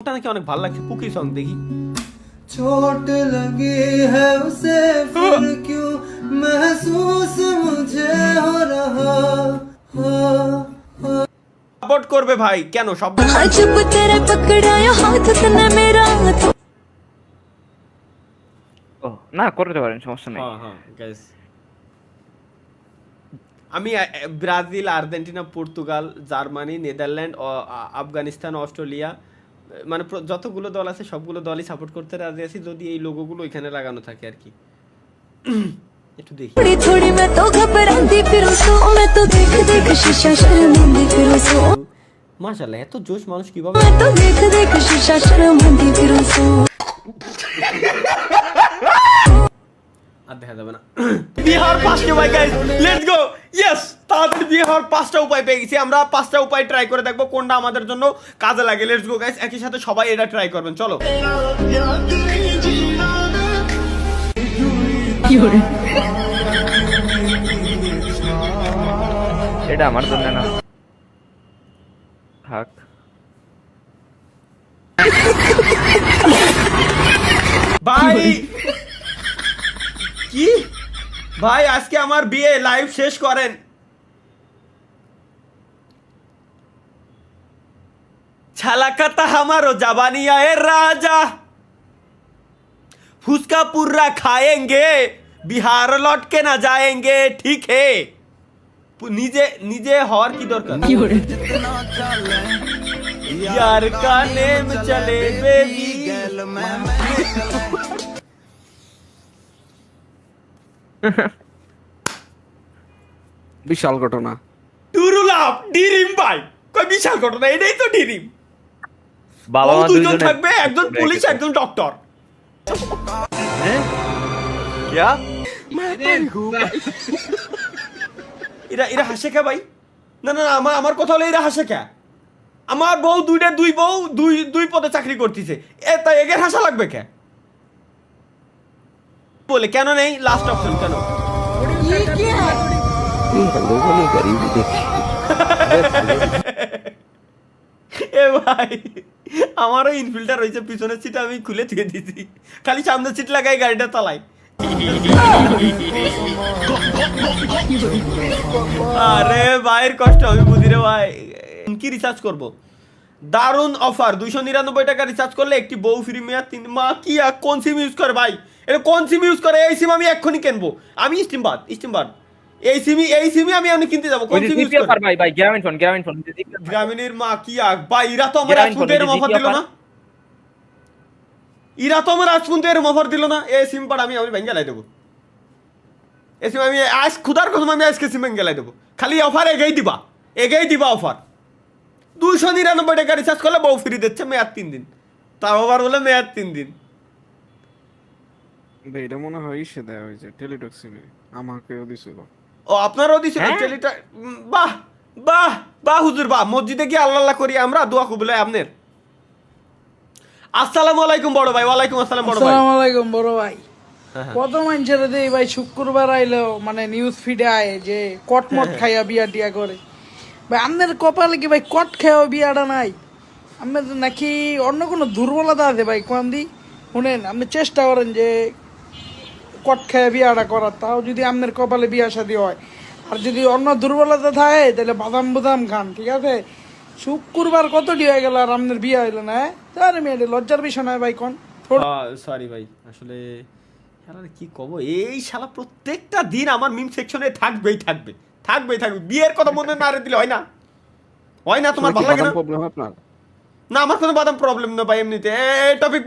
ওটা নাকি অনেক ভালো লাগছে, পুকি সং দেখি। चोट लगी है उसे फिर क्यों महसूस मुझे हो रहा সাপোর্ট করবে ভাই, কেন শব্দ जब तेरे पकड़ाया हाथ तने मेरा ও না করতে পারেন, সমস্যা নেই। হ্যাঁ হ্যাঁ গাইস, আমি Brazil, Argentina, Portugal, Germany, Netherland, Afghanistan, Australia, মানে যতগুলো দল আছে সবগুলো দলই সাপোর্ট করতে রাজি আছি, যদি এই লোগোগুলো এখানে লাগানো থাকে আর কি। একটু দেখি। थोड़ी थोड़ी मैं तो घबराती फिरूं सो मैं तो देख देख शीशा शर्मांदी फिरूं सो মাশাআল্লাহ, এত জোশ মানুষ কিভাবে। मैं तो देख देख शीशा शर्मांदी फिरूं सो আর দেখা যাবে না। বিহার পাঁচটা উপায় গাইস, লেটস গো। ইয়েস, তাড়াতাড়ি বিহার পাঁচটা উপায় পেয়ে গেছি আমরা। পাঁচটা উপায় ট্রাই করে দেখবো কোনটা আমাদের জন্য কাজে লাগে। লেটস গো গাইস, একই সাথে সবাই এটা ট্রাই করবেন, চলো। এটা আমার জন্য না, থাক। ভাই কি ভাই, আজকে আমার বিয়ে, লাইভ শেষ করেন। छलकता हमारो जवानिया ए राजा, फुसका पूरा खाएंगे, बिहार लौट के ना जाएंगे, ठीक है। নিজে নিজে হওয়ার কি দরকার, यार का नेम चले बेबी। বিশাল ঘটনা। টুরুলাভ ডিরিম ভাই, কই বিশাল ঘটনা, এটাই তো ডিরিম। বাবা মা দুজন দুজনে থাকবে, একজন পুলিশ একজন ডক্টর। क्या এরা এরা হাসে কে ভাই? না না না, আমার কথা হলো এরা হাসে কে? আমার বউ দুই বউ দুই পদে চাকরি করতেছে, এ তাই এগের হাসা লাগবে কে? বলে কেন নেই লাস্ট অপশন কেন? এ ভাই, আমারও ইনফিল্টার হয়েছে, পিছনের সিট আমি খুলে দিয়ে দিছি, খালি সামনের সিট লাগাই গাড়িটা চালাই। আরে ভাইয়ের কষ্ট আমি বুঝি রে ভাই। কি রিচার্জ করব? দারুন অফার, 299 টাকা রিচার্জ করলে একটি বউ ফ্রি, মেয়াদ 3 মা। কি কোন সিম ইউজ করে ভাই? এটা কোন সিম ইউজ করে? এই সিম আমি এক্ষুনি কিনবো। আমি স্টিম বাদ এই সিমি আমি কিনতে যাবো। কোন সিম ইউজ করে ভাই? ভাই গ্রামীণ ফোন গ্রামীণের মা। কি ভাই, এরা তো আমার আজকুন্দের অফার দিল না, অফার দিল না। এই সিম পার আমি ভেঙে লাই দেবো। এই সিম আমি আজ খুদার কথা আমি আজকে সিম ভেঙে লাই দেবো। খালি অফার এগেই দিবা অফার। 299 টাকা রিচার্জ করলে বউ ফ্রি দিচ্ছে, মেয়াদ 3 দিন। তাও আবার বলে মেয়াদ 3 দিন। এটা মনে হয় সে দেয়া হয়েছে টেলিটক সিমে, আমাকেও দিছিল। ও আপনারও দিছিল টেলিটা? বাহ বাহ বাহ হুজুর বাহ। মসজিদে গিয়ে আল্লাহ আল্লাহ করি আমরা, দোয়া কবুল হয় আপনার। আসসালামু আলাইকুম বড় ভাই। ওয়ালাইকুম আসসালাম বড় ভাই। আসসালামু আলাইকুম বড় ভাই। কত মানুষের দেই ভাই শুক্রবার আইলেও মানে নিউজ ফিডে আয় যে কটমট খাইয়া বিয়া টিয়া করে। ভাই আপনার কপালে কি ভাই কট খাইয়া বিয়াটা নাই? আপনাদের নাকি অন্য কোনো দুর্বলতা আছে ভাই? কোন দি শুনেন, আপনি চেষ্টা করেন যে কট খাইয়া বিয়াটা করার, তাও যদি আপনার কপালে বিয়া শাদী হয়। আর যদি অন্য দুর্বলতা থাকে তাহলে বাদাম বুদাম খান, ঠিক আছে? শুক্রবার কতটি হয়ে গেল আর আপনার বিয়া হইলো না? তার মেয়ে লজ্জার বিষয় নয় ভাই। কোন সরি ভাই, আসলে শালার কি কব, এই শালা প্রত্যেকটা দিন আমার মিম সেকশনে থাকবেই থাকবে। বিয়ের কথা মনে না রে দিলে হয় না তোমার ভালো লাগে না? প্রবলেম আপনার না, আমার কোনো বাদাম প্রবলেম না ভাই এমনিতে। এই টপিক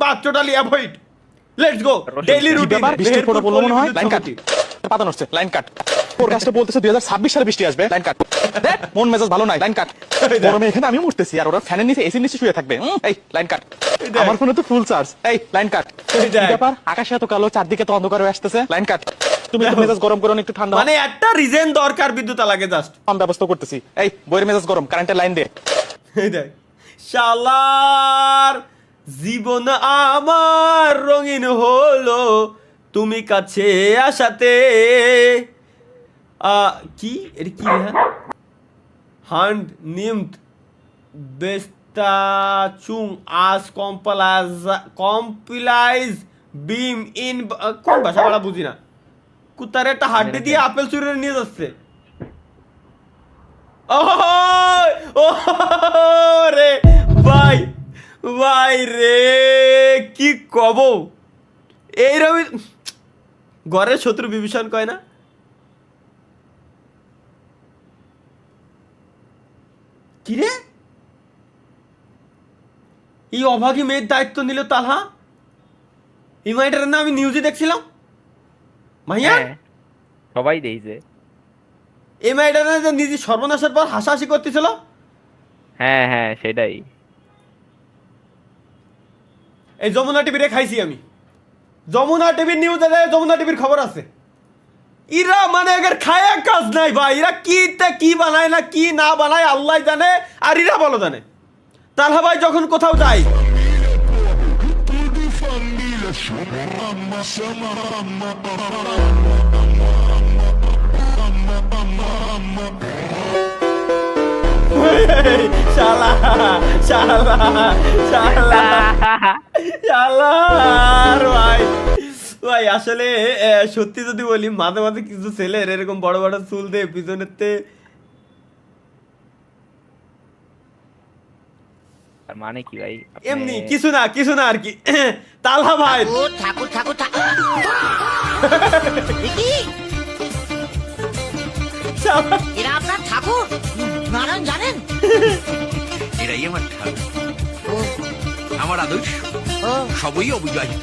বাদ totally avoid. Let's go daily routine. বৃষ্টি পড়া বললো মনে হয়, লাইন কাট, পাতা নড়ছে, লাইন কাট। ফোরকাস্টে বলতেছে 2026 সালে বৃষ্টি আসবে, লাইন কাট। মন মেজাজ ভালো নাই, লাইন কাট। গরমে এখানে আমি মরতেছি আর ওরা ফ্যানের নিচে এসির নিচে শুয়ে থাকবে। এই লাইন কাট। আমার ফোনে তো ফুল চার্জ, এই লাইন কাট। কি ব্যাপার, আকাশে এত কালো, চারদিকে তো অন্ধকার হয়ে আসতেছে, লাইন কাট। তুমি তো মেজাজ গরম করো, একটু ঠান্ডা। মানে একটা রিজন দরকার, বিদ্যুৎ লাগে জাস্ট। আমি ব্যবস্থা করতেছি। এই বইয়ের মেজাজ গরম, কারেন্টের লাইন দে। এই দেখ শালার জীবন আমার রঙিন হলো তুমি কাছে আসাতে। কি এটা কি হ্যাঁ? হান্ড নিমত বেস্ট তা চুং আজ কম্পিলাইজ বিম ইন কোন ভাষা বলা বুঝি না কুত্তার একটা হাড্ডি দিয়ে আপেল চুরি করে নিয়ে যাচ্ছে ও রে ভাই ভাই রে কি কব এইরকম ঘরের শত্রু বিভীষণ কয় না কি রে এই অভাগী মেয়ের দায়িত্ব নিল তালহা এই মাইটার না আমি নিউজে দেখছিলাম ভাইয়া হ্যাঁ, সবাই দেখছে। এই মাইটার না যে নিজে সর্বনাশের পর হাসাহাসি করতেছিল হ্যাঁ হ্যাঁ সেটাই। এই যমুনা টিভিরে খাইছি আমি যমুনা টিভির নিউজে যমুনা টিভির খবর আছে ইরা মানে এর খায়া কাজ নাই ভাই এরা কি বানায় না কি না বানায় আল্লাহ জানে আর ইরা ভালো জানে তালহা ভাই যখন কোথাও যায় শালা শালা শালা শালা আর ভাই ভাই আসলে সত্যি যদি বলি মাঝে মাঝে কিছু ছেলের এরকম বড় বড় চুল দিয়ে পিছনেতে তার মানে কি ভাই? এমনি কিছু না আর কি তালহা ভাই ঠাকুর শালা, এরা আপনার ঠাকুর নারায়ণ জানেন? এরাই আমার ঠাকুর, আমার আদর্শ, সবই অবিবাহিত।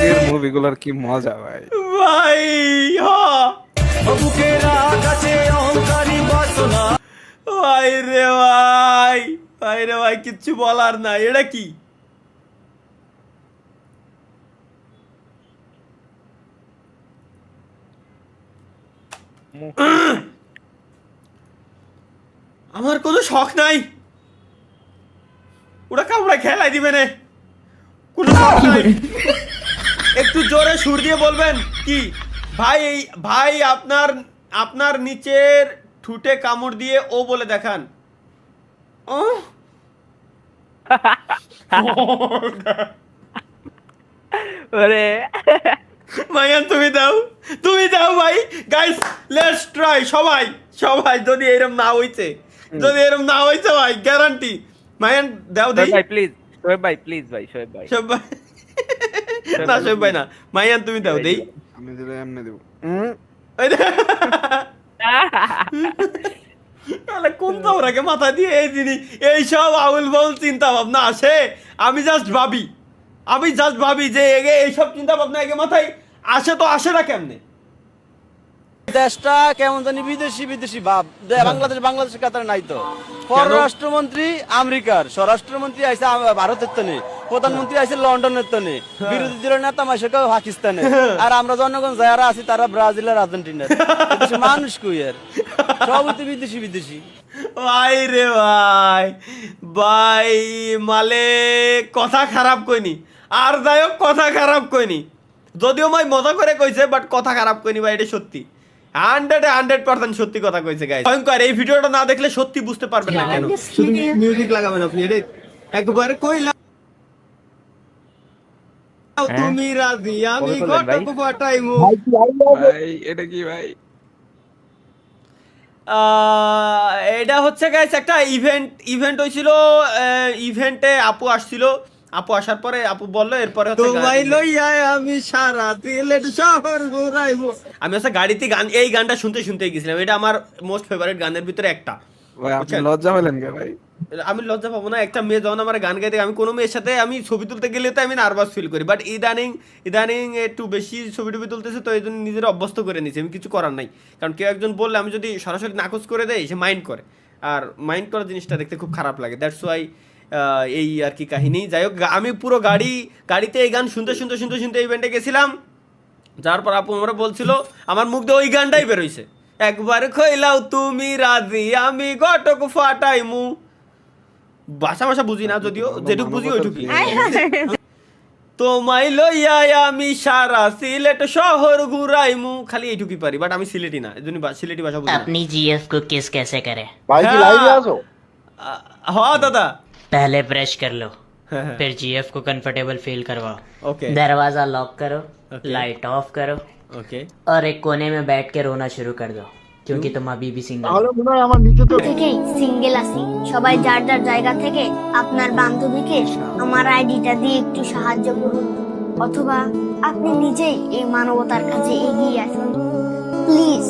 এর মুভিগুলোর কি মজা ভাই। ভাই ভাই রে ভাই কিচ্ছু বলার না এটা কি আমার কোনো শখ নাই ওরা কামড়া খেলাই দিবে নে কোনো শখ নাই একটু জোরে সুর দিয়ে বলবেন কি ভাই আপনার নিচের ঠুটে কামড় দিয়ে ও বলে দেখান ওরে মায়ান তুমি দাও ভাই গাইস লেটস ট্রাই সবাই যদি এরকম না হইছে ভাই গ্যারান্টি মায়ান দাও দেই ভাই প্লিজ, শোয়েব ভাই প্লিজ, ভাই শোয়েব ভাই, সব ভাই না সব ভাই না মায়ান তুমি দাও দেই আমি দিলে এমনি দেব। তাহলে কোন তোরাকে মাথা দিয়ে এইসব আউল বাউল চিন্তা ভাবনা আসে আমি জাস্ট ভাবি যে এইসব চিন্তা ভাবনা একে মাথায় আসে তো আসে না কেমনে দেশটা কেমন জানি বিদেশি ভাব বাংলাদেশের কাতারে নাই তো। পররাষ্ট্রমন্ত্রী আমেরিকার, স্বরাষ্ট্রমন্ত্রী আইসে ভারতের তনে, প্রধানমন্ত্রী আইসে লন্ডনের তনে, বিরোধী দলের নেতা মাসে পাকিস্তানে, আর আমরা জনগণ যারা আছি তারা ব্রাজিল আর আর্জেন্টিনার। মানুষ কই আর সব বিদেশি। ভাই রে ভাই মালে কথা খারাপ কইনি আর যাই হোক কথা খারাপ কইনি যদিও ভাই মজা করে কইছে বাট কথা খারাপ কইনি ভাই এটা সত্যি 100% সত্যি কথা কইছে গাইস ভয়ঙ্কর এই ভিডিওটা না দেখলে সত্যি বুঝতে পারবেন না কেন শুধু মিউজিক লাগাবেন আপনি এটা একবারে কইলাম তুমি রাজি আমি কত ফাটাইমু ভাই এটা কি ভাই? এটা হচ্ছে গাইস একটা ইভেন্ট হয়েছিল ইভেন্টে আপু আসছিল আপু আসার পরে আপু বললো এরপরে তোমায় লইয়া আমি সারা সিলেট শহর ঘুরাইবো আমি হচ্ছে গাড়িতে গান এই গানটা শুনতে গেছিলাম এটা আমার মোস্ট ফেভারিট গানের ভিতরে একটা ভাই আপনি লজ্জা পেলেন কে ভাই? আমি লজ্জা পাবো না একটা মেয়ে যখন আমার গান গাইতে আমি কোনো মেয়ের সাথে আমি ছবি তুলতে গেলে তো আমি নার্ভাস ফিল করি বাট ইদানিং একটু বেশি ছবি টবি তুলতেছে তো এই জন্য নিজের অভ্যস্ত করে নিয়েছি আমি কিছু করার নাই কারণ কেউ একজন বললে আমি যদি সরাসরি নাকচ করে দেয় সে মাইন্ড করে আর মাইন্ড করা জিনিসটা দেখতে খুব খারাপ লাগে দ্যাটস ওয়াই এই আর কি কাহিনী যাই হোক আমি পুরো গাড়িতে এই গান শুনতে ইভেন্টে গেছিলাম যার পর আপু আমরা বলছিল আমার মুখ দিয়ে ওই গানটাই বেরোইছে একবার কইলাও তুমি রাজি আমি ঘটক ফাটাইমু ভাষা বুঝি না যদিও যেটুকু বুঝি ওইটুকুই তোমায় লইয়া আমি সারা সিলেট শহর ঘুরাইমু, খালি এইটুকুই পারি, বাট আমি সিলেটি না, এজন্য সিলেটি ভাষা বুঝি না। अपनी जीएफ को किस कैसे करे? হ্যাঁ দাদা, पहले ब्रश कर लो, हाँ, हाँ। फिर जीएफ को कंफर्टेबल फील करवाओ, ओके दरवाजा लॉक करो, ओके। लाइट ऑफ करो ओके। और एक कोने में बैठ के रोना शुरू कर दो, क्योंकि तुम अभी भी सिंगल हो। থেকেই সিঙ্গেল আছি, সবাই যার যার জায়গা থেকে আপনার বান্ধবীকে আমার আইডিটা দিয়ে একটু সাহায্য করুন, অথবা আপনি নিজেই এই মানবতার কাছে এগিয়ে আসুন প্লিজ।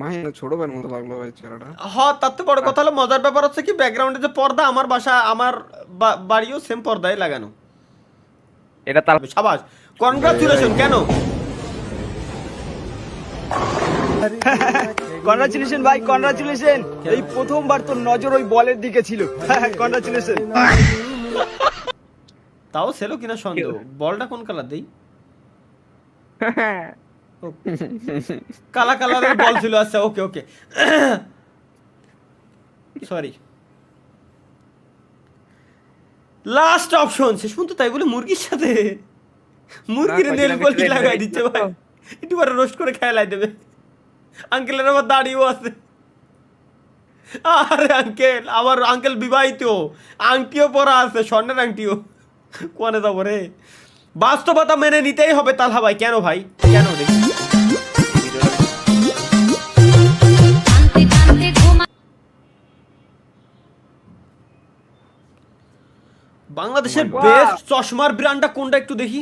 মাহিনা ছোট ভাইয়ের মতো লাগলো ভাই চেহারাটা। হ্যাঁ, তার তো বড় কথা হলো, মজার ব্যাপার হচ্ছে কি ব্যাকগ্রাউন্ডে যে পর্দা, আমার বাসা আমার বাড়িও সেম পর্দায় লাগানো। এটা তার সাবাস, কনগ্রাচুলেশন। কেন? কনগ্রাচুলেশন ভাই, কনগ্রাচুলেশন। এই প্রথমবার তোর নজর ওই বলের দিকে ছিল। কনগ্রাচুলেশন। তাও ছিল কিনা সন্দেহ। বলটা কোন কালার দেই? কালা কালারের বল ছিল। আচ্ছা, ওকে ওকে, সরি। লাস্ট অপশন শেষ পর্যন্ত তাই বলে মুরগির সাথে মুরগির নেল পলিশ লাগাই দিচ্ছে ভাই, একটু পরে রোস্ট করে খেলাই দেবে। আঙ্কেলের আবার দাড়িও আছে। আরে আঙ্কেল, আমার আঙ্কেল বিবাহিত, আংটিও পরা আছে, স্বর্ণের আংটিও। কোনে যাবো রে? বাস্তবতা মেনে নিতেই হবে তালহা ভাই। কেন ভাই, কেন? বাংলাদেশের বেস্ট চশমার ব্র্যান্ডটা কোনটা একটু দেখি।